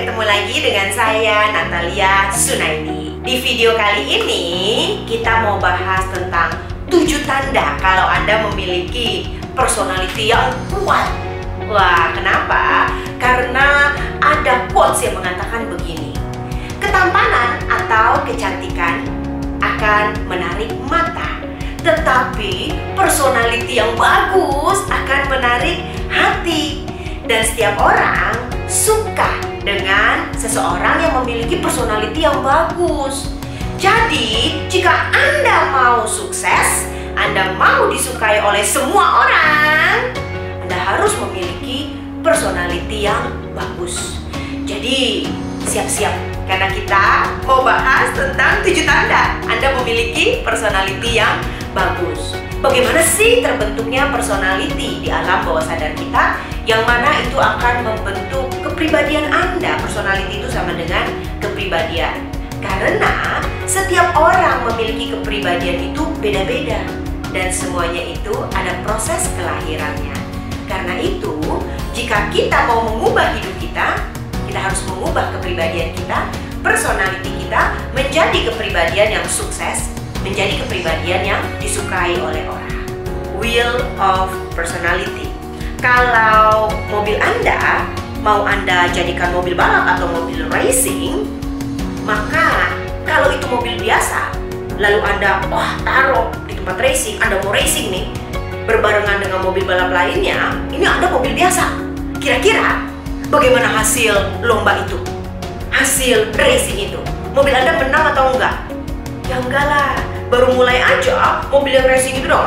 ketemu lagi dengan saya Natalia Sunaidi. Di video kali ini kita mau bahas tentang 7 tanda kalau Anda memiliki personality yang kuat. Wah, kenapa? Karena ada quotes yang mengatakan begini: ketampanan atau kecantikan akan menarik mata, tetapi personality yang bagus akan menarik hati. Dan setiap orang suka dengan seseorang yang memiliki personality yang bagus. Jadi, jika Anda mau sukses, Anda mau disukai oleh semua orang, Anda harus memiliki personality yang bagus. Jadi, siap-siap karena kita mau bahas tentang 7 tanda Anda memiliki personality yang bagus. Bagaimana sih terbentuknya personality di alam bawah sadar kita, yang mana itu akan membentuk kepribadian Anda. Personality itu sama dengan kepribadian, karena setiap orang memiliki kepribadian itu beda-beda, dan semuanya itu ada proses kelahirannya. Karena itu, jika kita mau mengubah hidup kita, kita harus mengubah kepribadian kita, personality kita menjadi kepribadian yang sukses, menjadi kepribadian yang disukai oleh orang. Wheel of personality. Kalau mobil Anda mau Anda jadikan mobil balap atau mobil racing, maka kalau itu mobil biasa, lalu Anda taruh di tempat racing, Anda mau racing nih, berbarengan dengan mobil balap lainnya, ini Anda mobil biasa. Kira-kira bagaimana hasil lomba itu? Hasil racing itu? Mobil Anda menang atau enggak? Ya enggak lah, baru mulai aja mobil yang racing itu dong,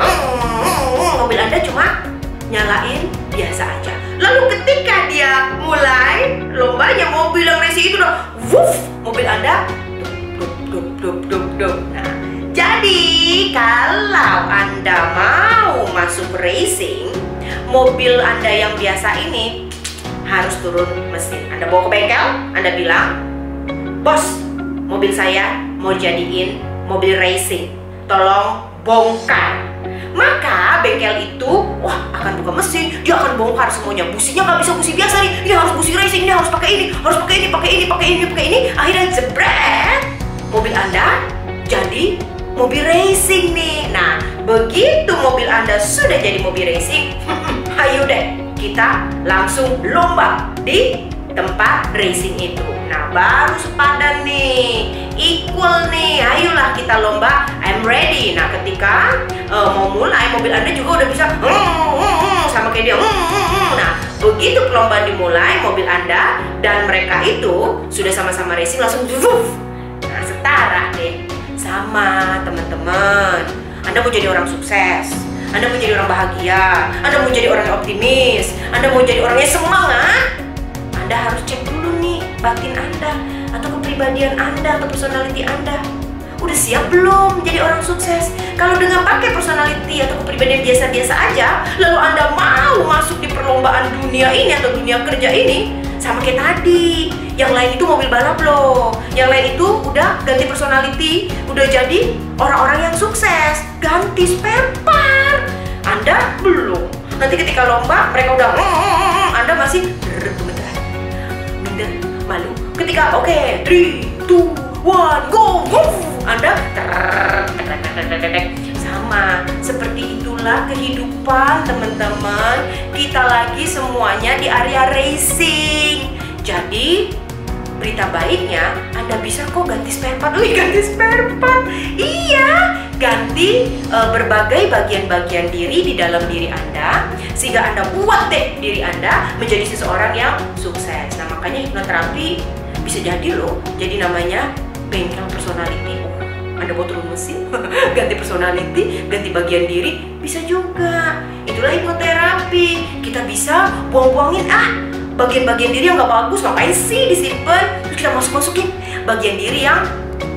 mobil Anda cuma nyalain biasa aja. Lalu ketika dia mulai lombanya, mobil yang racing itu dong, wuff, mobil Anda dup. Nah, jadi kalau Anda mau masuk racing, mobil Anda yang biasa ini harus turun mesin. Anda bawa ke bengkel, Anda bilang, bos, mobil saya mau jadiin mobil racing, tolong bongkar. Maka bengkel itu akan buka mesin, dia akan bongkar semuanya. Businya nggak bisa busi biasa nih, ini harus busi racing, ini harus pakai ini, harus pakai ini, pakai ini, pakai ini, pakai ini. Akhirnya jebret, mobil Anda jadi mobil racing nih. Nah, begitu mobil Anda sudah jadi mobil racing, ayo deh kita langsung lomba di tempat racing itu. Nah, baru sepadan nih, equal nih, ayolah kita lomba, I'm ready. Nah, ketika mau mulai, mobil Anda juga udah bisa sama kayak dia. Nah, begitu perlombaan dimulai, mobil Anda dan mereka itu sudah sama-sama racing, langsung nah, setara deh. Sama teman-teman, Anda mau jadi orang sukses, Anda mau jadi orang bahagia, Anda mau jadi orang yang optimis, Anda mau jadi orang yang semangat, Anda harus cek dulu nih batin Anda, atau kepribadian Anda, atau personality Anda. Udah siap belum jadi orang sukses? Kalau dengan pakai personality atau kepribadian biasa-biasa aja, lalu Anda mau masuk di perlombaan dunia ini atau dunia kerja ini, sama kayak tadi, yang lain itu mobil balap loh, yang lain itu udah ganti personality, udah jadi orang-orang yang sukses, ganti spare part. Anda belum. Nanti ketika lomba, mereka udah Anda masih minder, malu. Ketika oke, 3, 2, 1, go, Anda sama. Seperti itulah kehidupan teman-teman. Kita lagi semuanya di area racing. Jadi berita baiknya, Anda bisa kok ganti spare part. Ganti spare part. Iya, ganti berbagai bagian-bagian diri di dalam diri Anda, sehingga Anda buat deh diri Anda menjadi seseorang yang sukses. Nah, makanya hipnoterapi bisa jadi loh, jadi namanya bengkel personality. Anda mau turun mesin, ganti personality, ganti bagian diri, bisa juga. Itulah hipnoterapi. Kita bisa buang-buangin bagian-bagian diri yang gak bagus, ngapain sih disimpan, terus kita masukin bagian diri yang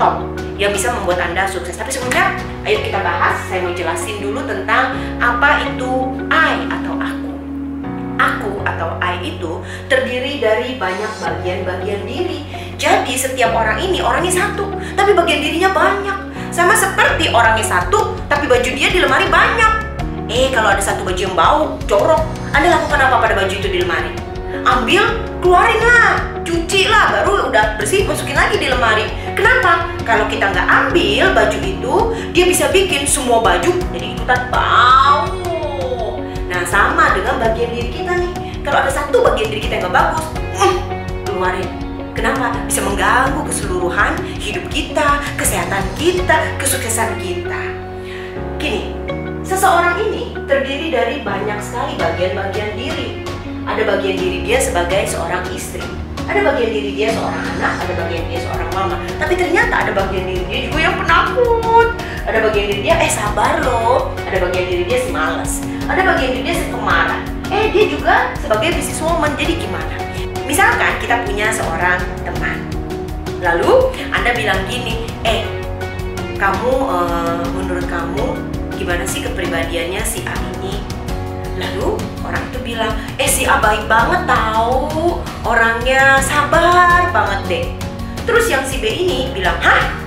top, yang bisa membuat Anda sukses. Tapi sebelumnya, ayo kita bahas. Saya mau jelasin dulu tentang apa itu I atau aku. Aku atau I itu terdiri dari banyak bagian-bagian diri. Jadi setiap orang ini orangnya satu, tapi bagian dirinya banyak. Sama seperti orangnya satu, tapi baju dia di lemari banyak. Kalau ada satu baju yang bau, jorok, Anda lakukan apa pada baju itu di lemari? Ambil, keluarin lah, cuci lah, baru udah bersih, masukin lagi di lemari. Kenapa? Kalau kita nggak ambil baju itu, dia bisa bikin semua baju jadi ikutan bau. Nah, sama dengan bagian diri kita nih. Kalau ada satu bagian diri kita yang nggak bagus, keluarin. Kenapa? Bisa mengganggu keseluruhan hidup kita, kesehatan kita, kesuksesan kita. Gini, seseorang ini terdiri dari banyak sekali bagian-bagian diri. Ada bagian diri dia sebagai seorang istri, ada bagian diri dia seorang anak, ada bagian dia seorang mama. Tapi ternyata ada bagian diri dia juga yang penakut. Ada bagian diri dia, sabar loh. Ada bagian diri dia si malas. Ada bagian diri dia si pemarah. Dia juga sebagai businesswoman. Jadi gimana? Misalkan kita punya seorang teman, lalu Anda bilang gini, kamu menurut kamu gimana sih kepribadiannya si A ini? Lalu orang itu bilang, si A baik banget tahu, orangnya sabar banget deh. Terus yang si B ini bilang, hah?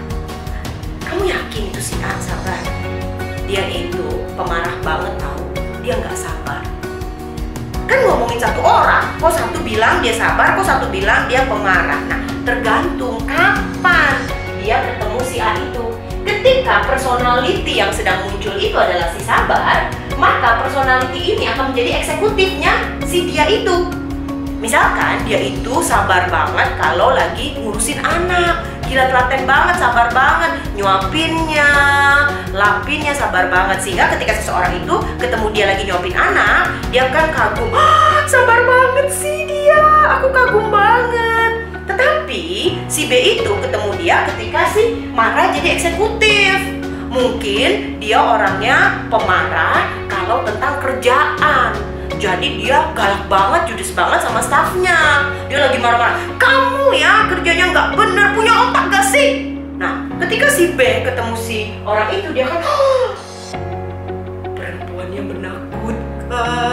Kamu yakin itu si A sabar? Dia itu pemarah banget tahu, dia nggak sabar. Kan ngomongin satu orang, kok satu bilang dia sabar, kok satu bilang dia pemarah. Nah, tergantung kapan dia ketemu si A itu. Ketika personality yang sedang muncul itu adalah si sabar, maka personality ini akan menjadi eksekutifnya si dia itu. Misalkan dia itu sabar banget kalau lagi ngurusin anak, gila telaten banget, sabar banget, nyuapinnya, lapinnya sabar banget. Sehingga ketika seseorang itu ketemu dia lagi nyuapin anak, dia kan kagum, sabar banget sih dia, aku kagum banget. Tetapi si B itu ketemu dia ketika si marah jadi eksekutif. Mungkin dia orangnya pemarah kalau tentang kerjaan. Jadi dia galak banget, judes banget sama stafnya. Dia lagi marah-marah, kamu ya kerjanya nggak bener, punya otak gak sih? Nah, ketika si B ketemu si orang itu, dia kan, perempuannya menakutkan,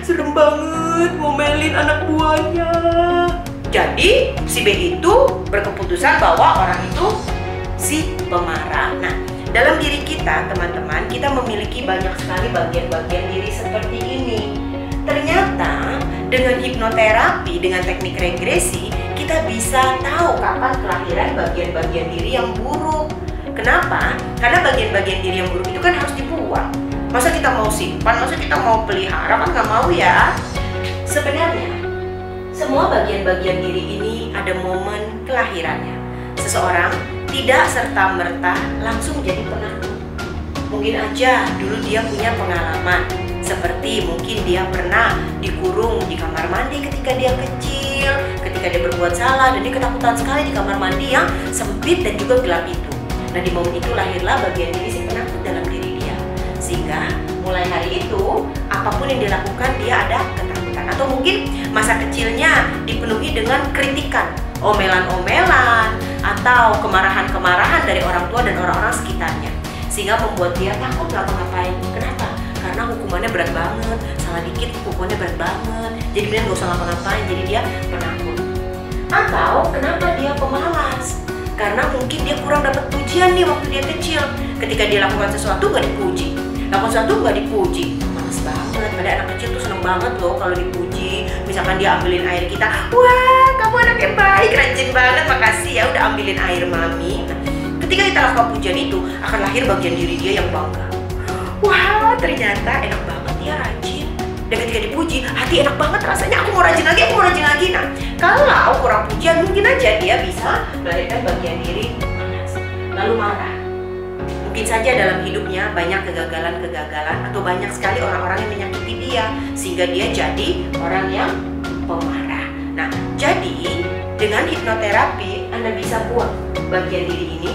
serem banget ngomelin anak buahnya. Jadi si B itu berkeputusan bahwa orang itu si pemarah. Nah, dalam diri kita, teman-teman, kita memiliki banyak sekali bagian-bagian diri seperti ini. Ternyata dengan hipnoterapi, dengan teknik regresi, kita bisa tahu kapan kelahiran bagian-bagian diri yang buruk. Kenapa? Karena bagian-bagian diri yang buruk itu kan harus dibuang. Masa kita mau simpan, masa kita mau pelihara, kan nggak mau ya. Sebenarnya, semua bagian-bagian diri ini ada momen kelahirannya. Seseorang tidak serta-merta langsung jadi penakut. Mungkin aja dulu dia punya pengalaman, seperti mungkin dia pernah dikurung di kamar mandi ketika dia kecil, ketika dia berbuat salah dan dia ketakutan sekali di kamar mandi yang sempit dan juga gelap itu. Nah, di momen itu lahirlah bagian diri si penakut dalam diri dia. Sehingga mulai hari itu, apapun yang dilakukan dia ada ketakutan. Atau mungkin masa kecilnya dipenuhi dengan kritikan, omelan-omelan, atau kemarahan-kemarahan dari orang tua dan orang-orang sekitarnya, sehingga membuat dia takut ngapa-ngapain. Kenapa? Karena hukumannya berat banget, salah dikit hukumannya berat banget, jadi dia nggak usah ngapa-ngapain, jadi dia penakut. Atau kenapa dia pemalas? Karena mungkin dia kurang dapat pujian nih waktu dia kecil. Ketika dia lakukan sesuatu nggak dipuji, lakukan sesuatu nggak dipuji, males banget. Pada anak kecil tuh seneng banget loh kalau dipuji. Misalkan dia ambilin air kita, wah kamu anak yang baik, rajin banget, makasih ya udah ambilin air mami. Nah, ketika kita lakukan pujian itu, akan lahir bagian diri dia yang bangga. Wah, ternyata enak banget ya rajin. Dan ketika dipuji, hati enak banget rasanya, aku mau rajin lagi, aku mau rajin lagi. Nah, kalau kurang pujian, mungkin aja dia bisa melahirkan bagian diri malas, lalu marah. Mungkin saja dalam hidupnya banyak kegagalan-kegagalan atau banyak sekali orang-orang yang menyakiti dia, sehingga dia jadi orang yang pemarah. Nah, jadi dengan hipnoterapi Anda bisa buang bagian diri ini,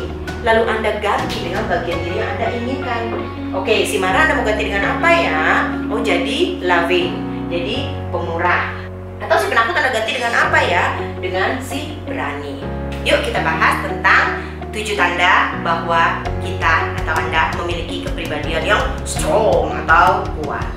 lalu Anda ganti dengan bagian diri yang Anda inginkan. Oke, si marah Anda mau ganti dengan apa ya? Oh, jadi loving, jadi pemurah. Atau si penakut Anda ganti dengan apa ya? Dengan si berani. Yuk kita bahas tentang 7 tanda bahwa kita atau Anda memiliki kepribadian yang strong atau kuat.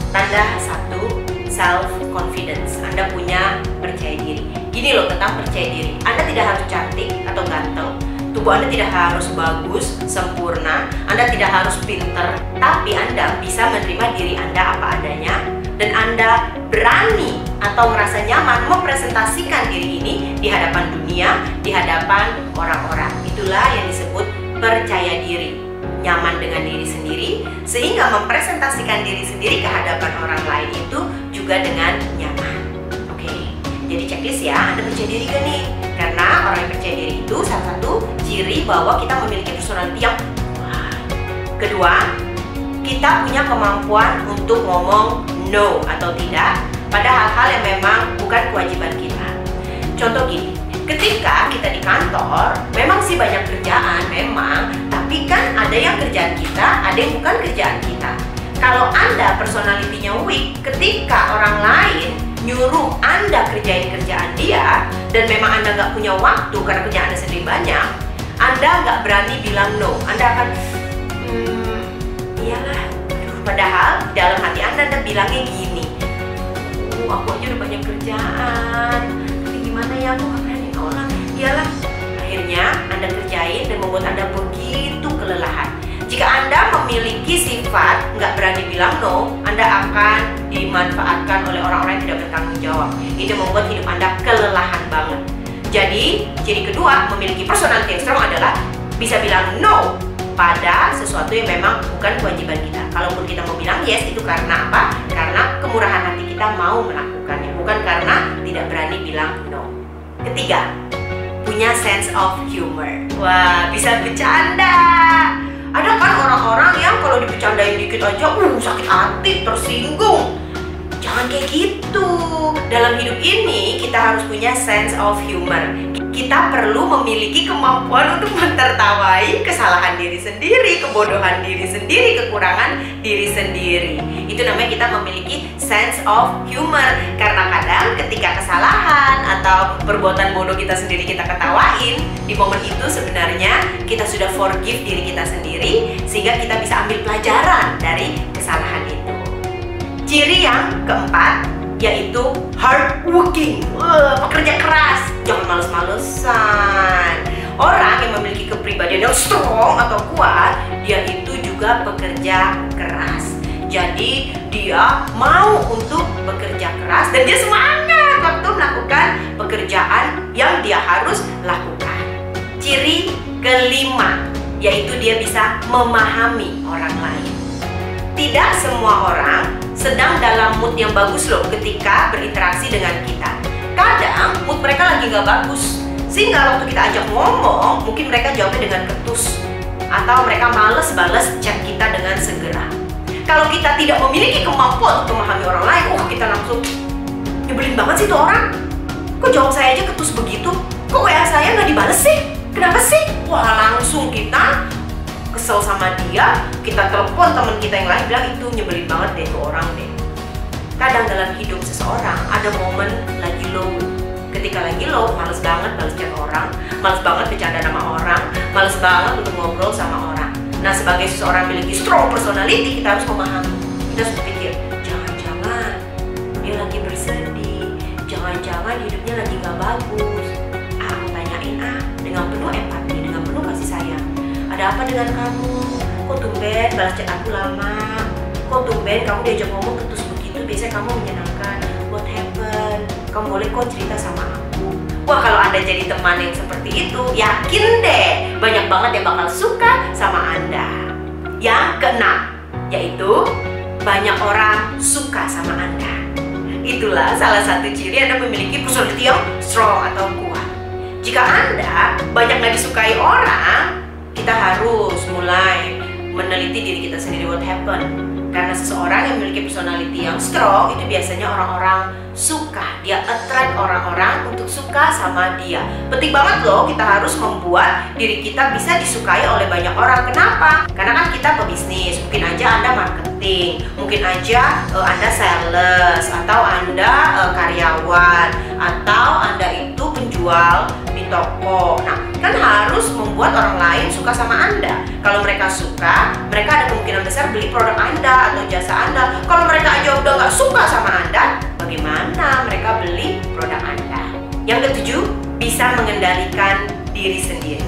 Tanda 1, self confidence. Anda punya percaya diri. Gini loh tentang percaya diri. Anda tidak harus cantik atau ganteng. Tubuh Anda tidak harus bagus, sempurna. Anda tidak harus pinter. Tapi Anda bisa menerima diri Anda apa adanya. dan Anda berani atau merasa nyaman mempresentasikan diri ini di hadapan dunia, di hadapan orang-orang. Itulah yang disebut percaya diri, nyaman dengan diri sendiri, sehingga mempresentasikan diri sendiri ke hadapan orang lain itu juga dengan nyaman. Oke, jadi checklist ya, Anda percaya diri gak nih? Karena orang yang percaya diri itu salah satu ciri bahwa kita memiliki personality yang kuat. Kedua, kita punya kemampuan untuk ngomong no atau tidak pada hal-hal yang memang bukan kewajiban kita. Contoh gini, ketika kita di kantor, memang sih banyak kerjaan, memang, tapi kan ada yang kerjaan kita, ada yang bukan kerjaan kita. Kalau Anda personalitinya weak, ketika orang lain nyuruh Anda kerjain kerjaan dia, dan memang Anda nggak punya waktu karena kerjaan Anda sendiri banyak, Anda nggak berani bilang no. Anda akan, iyalah. Padahal dalam hati Anda bilangnya gini, aku aja udah banyak kerjaan, tapi gimana ya, aku nggak berani nolak. Iyalah, akhirnya Anda kerjain dan membuat Anda begitu kelelahan. Jika Anda memiliki sifat nggak berani bilang no, Anda akan dimanfaatkan oleh orang-orang yang tidak bertanggung jawab. Itu membuat hidup Anda kelelahan banget. Jadi, ciri kedua memiliki personality yang strong adalah bisa bilang no pada sesuatu yang memang bukan kewajiban kita. Kalaupun kita mau bilang yes, itu karena apa? Karena kemurahan hati kita mau melakukannya, bukan karena tidak berani bilang no. Ketiga, punya sense of humor. Wah, bisa bercanda. Ada kan orang-orang yang kalau dibercandain dikit aja, sakit hati, tersinggung. Jangan kayak gitu. Dalam hidup ini kita harus punya sense of humor. Kita perlu memiliki kemampuan untuk mentertawai kesalahan diri sendiri, kebodohan diri sendiri, kekurangan diri sendiri. Itu namanya kita memiliki sense of humor. Karena kadang ketika kesalahan atau perbuatan bodoh kita sendiri kita ketawain, di momen itu sebenarnya kita sudah forgive diri kita sendiri, sehingga kita bisa ambil pelajaran dari kesalahan itu. Ciri yang keempat yaitu hardworking, pekerja keras, jangan males-malesan. Orang yang memiliki kepribadian yang strong atau kuat, dia itu juga pekerja keras. Jadi dia mau untuk bekerja keras dan dia semangat waktu melakukan pekerjaan yang dia harus lakukan. Ciri kelima yaitu dia bisa memahami orang lain. Tidak semua orang sedang dalam mood yang bagus loh ketika berinteraksi dengan kita. Kadang mood mereka lagi nggak bagus, sehingga waktu kita ajak ngomong, mungkin mereka jawabnya dengan ketus, atau mereka males balas chat kita dengan segera. Kalau kita tidak memiliki kemampuan untuk memahami orang lain, kita langsung nyebelin banget sih tuh orang. Kok jawab saya aja ketus begitu? Kok WA saya nggak dibales sih? Kenapa sih? Wah, langsung kita kesel sama dia, kita telepon teman kita yang lain, bilang itu nyebelin banget deh tuh orang deh. Kadang dalam hidup seseorang ada momen lagi low. Ketika lagi low, males banget balas chat orang, males banget bercanda sama orang, males banget untuk ngobrol sama orang. Nah, sebagai seseorang memiliki strong personality, kita harus memahami. Kita harus berpikir, jangan-jangan dia lagi bersedih, jangan-jangan hidupnya lagi gak bagus. Aku tanyain dengan penuh empati, dengan penuh kasih sayang. Ada apa dengan kamu? Kok tumben balas chat aku lama? Kok tumben kamu diajak ngomong ketus begitu? Biasanya kamu menyenangkan. What happened? Kamu boleh kok cerita sama aku. Wah, kalau Anda jadi teman yang seperti itu, yakin deh banyak banget yang bakal suka sama Anda. Yang keenam, yaitu banyak orang suka sama Anda. Itulah salah satu ciri Anda memiliki personality yang strong atau kuat. Jika Anda banyak gak disukai orang, kita harus mulai meneliti diri kita sendiri, what happened. Karena seseorang yang memiliki personality yang strong, itu biasanya orang-orang suka. Dia attract orang-orang untuk suka sama dia. Penting banget loh, kita harus membuat diri kita bisa disukai oleh banyak orang. Kenapa? Karena kan kita pebisnis. Mungkin aja Anda marketing, mungkin aja Anda sales, atau Anda karyawan, atau Anda itu penjual di toko. Nah, kan harus membuat orang lain suka sama Anda. Kalau mereka suka, mereka ada kemungkinan besar beli produk Anda atau jasa Anda. Kalau mereka aja udah nggak suka sama Anda, bagaimana mereka beli produk Anda? Yang ketujuh, bisa mengendalikan diri sendiri.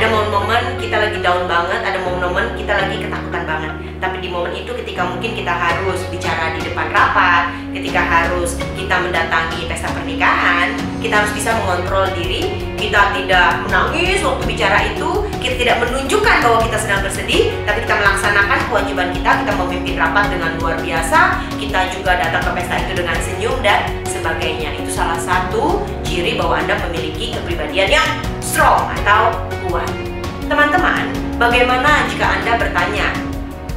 Ada momen-momen kita lagi down banget, ada momen-momen kita lagi ketakutan banget. Tapi di momen itu ketika mungkin kita harus bicara di depan rapat, ketika harus kita mendatangi pesta pernikahan, kita harus bisa mengontrol diri. Kita tidak menangis waktu bicara itu, kita tidak menunjukkan bahwa kita sedang bersedih, tapi kita melaksanakan kewajiban kita memimpin rapat dengan luar biasa, kita juga datang ke pesta itu dengan senyum dan sebagainya. Itu salah satu ciri bahwa Anda memiliki kepribadian yang strong atau kuat. Teman-teman, bagaimana jika Anda bertanya,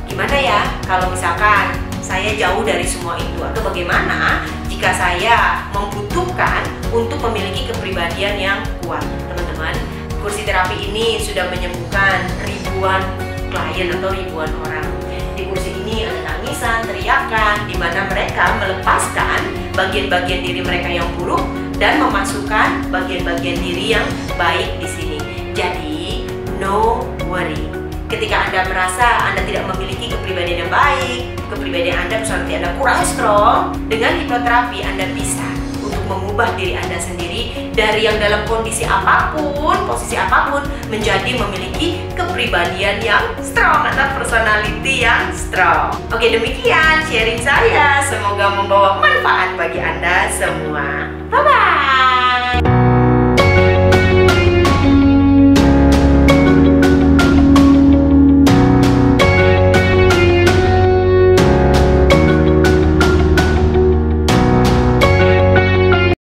gimana ya kalau misalkan saya jauh dari semua itu? Atau bagaimana jika saya membutuhkan untuk memiliki kepribadian yang kuat? Teman-teman, kursi terapi ini sudah menyembuhkan ribuan klien atau ribuan orang. Di kursi ini ada tangisan, teriakan, di mana mereka melepaskan bagian-bagian diri mereka yang buruk dan memasukkan bagian-bagian diri yang baik di sini. Jadi, no worry. Ketika Anda merasa Anda tidak memiliki kepribadian yang baik, kepribadian Anda, personality Anda kurang strong, dengan hipnoterapi Anda bisa untuk mengubah diri Anda sendiri dari yang dalam kondisi apapun, posisi apapun, menjadi memiliki kepribadian yang strong atau personality yang strong. Oke, demikian sharing saya. Semoga membawa manfaat bagi Anda semua. Bye.